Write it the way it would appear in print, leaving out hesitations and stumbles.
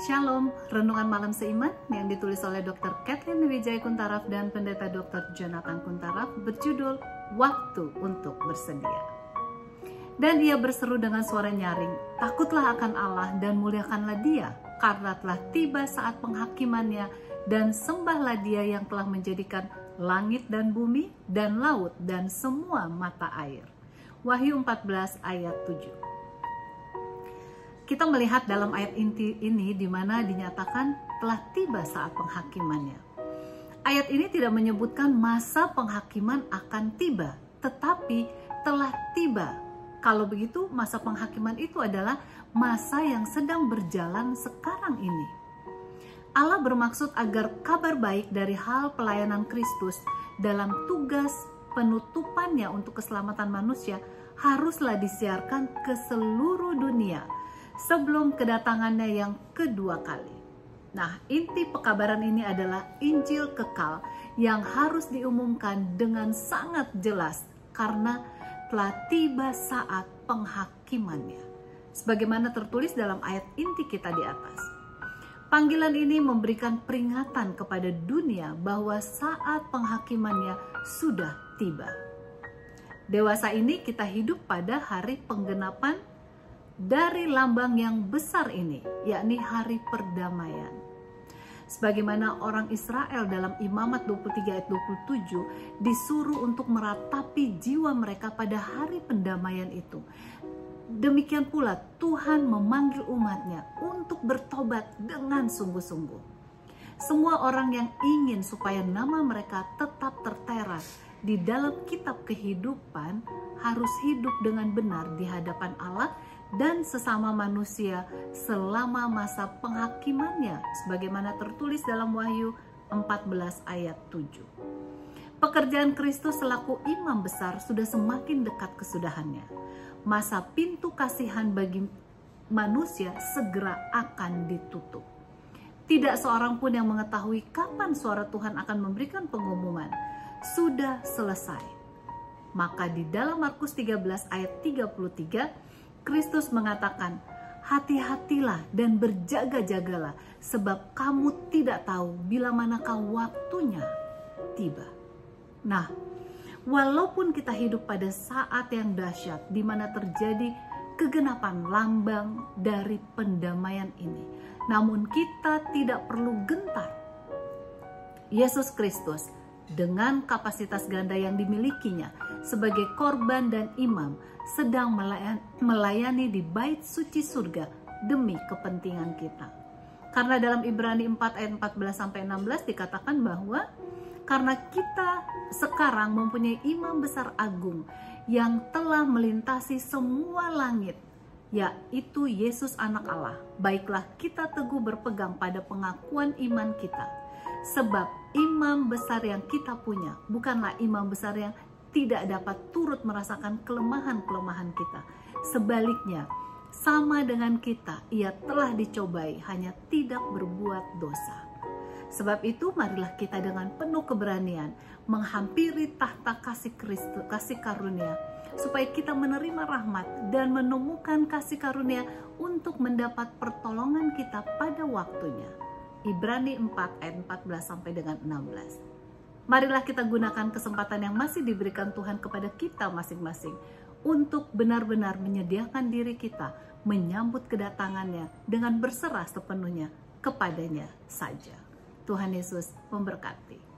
Shalom, Renungan Malam Seiman yang ditulis oleh Dr. Kathleen Wijaya Kuntaraf dan Pendeta Dr. Jonathan Kuntaraf berjudul Waktu untuk Bersedia. Dan ia berseru dengan suara nyaring, takutlah akan Allah dan muliakanlah Dia, karena telah tiba saat penghakimannya, dan sembahlah Dia yang telah menjadikan langit dan bumi dan laut dan semua mata air. Wahyu 14 ayat 7. Kita melihat dalam ayat inti ini di mana dinyatakan telah tiba saat penghakimannya. Ayat ini tidak menyebutkan masa penghakiman akan tiba, tetapi telah tiba. Kalau begitu, masa penghakiman itu adalah masa yang sedang berjalan sekarang ini. Allah bermaksud agar kabar baik dari hal pelayanan Kristus dalam tugas penutupannya untuk keselamatan manusia haruslah disiarkan ke seluruh dunia sebelum kedatangannya yang kedua kali. Nah, inti pekabaran ini adalah Injil kekal yang harus diumumkan dengan sangat jelas karena telah tiba saat penghakimannya. Sebagaimana tertulis dalam ayat inti kita di atas. Panggilan ini memberikan peringatan kepada dunia bahwa saat penghakimannya sudah tiba. Dewasa ini kita hidup pada hari penggenapan dari lambang yang besar ini, yakni hari perdamaian. Sebagaimana orang Israel dalam Imamat 23 ayat 27 disuruh untuk meratapi jiwa mereka pada hari pendamaian itu. Demikian pula Tuhan memanggil umatnya untuk bertobat dengan sungguh-sungguh. Semua orang yang ingin supaya nama mereka tetap tertera di dalam kitab kehidupan harus hidup dengan benar di hadapan Allah dan sesama manusia selama masa penghakimannya sebagaimana tertulis dalam Wahyu 14 ayat 7. Pekerjaan Kristus selaku imam besar sudah semakin dekat kesudahannya. Masa pintu kasihan bagi manusia segera akan ditutup. Tidak seorang pun yang mengetahui kapan suara Tuhan akan memberikan pengumuman. Sudah selesai. Maka di dalam Markus 13 ayat 33 Kristus mengatakan, hati-hatilah dan berjaga-jagalah sebab kamu tidak tahu bila manakah waktunya tiba. Nah, walaupun kita hidup pada saat yang dahsyat di mana terjadi kegenapan lambang dari pendamaian ini, namun kita tidak perlu gentar. Yesus Kristus dengan kapasitas ganda yang dimilikinya sebagai korban dan imam sedang melayani di bait suci surga demi kepentingan kita. Karena dalam Ibrani 4 ayat 14-16 dikatakan bahwa karena kita sekarang mempunyai imam besar agung yang telah melintasi semua langit, yaitu Yesus anak Allah, baiklah kita teguh berpegang pada pengakuan iman kita. Sebab imam besar yang kita punya bukanlah imam besar yang tidak dapat turut merasakan kelemahan-kelemahan kita. Sebaliknya, sama dengan kita, ia telah dicobai, hanya tidak berbuat dosa. Sebab itu, marilah kita dengan penuh keberanian menghampiri tahta kasih Kristus, kasih karunia, supaya kita menerima rahmat dan menemukan kasih karunia untuk mendapat pertolongan kita pada waktunya. Ibrani 4 ayat 14 sampai dengan 16. Marilah kita gunakan kesempatan yang masih diberikan Tuhan kepada kita masing-masing untuk benar-benar menyediakan diri kita menyambut kedatangannya dengan berserah sepenuhnya kepadanya saja. Tuhan Yesus memberkati.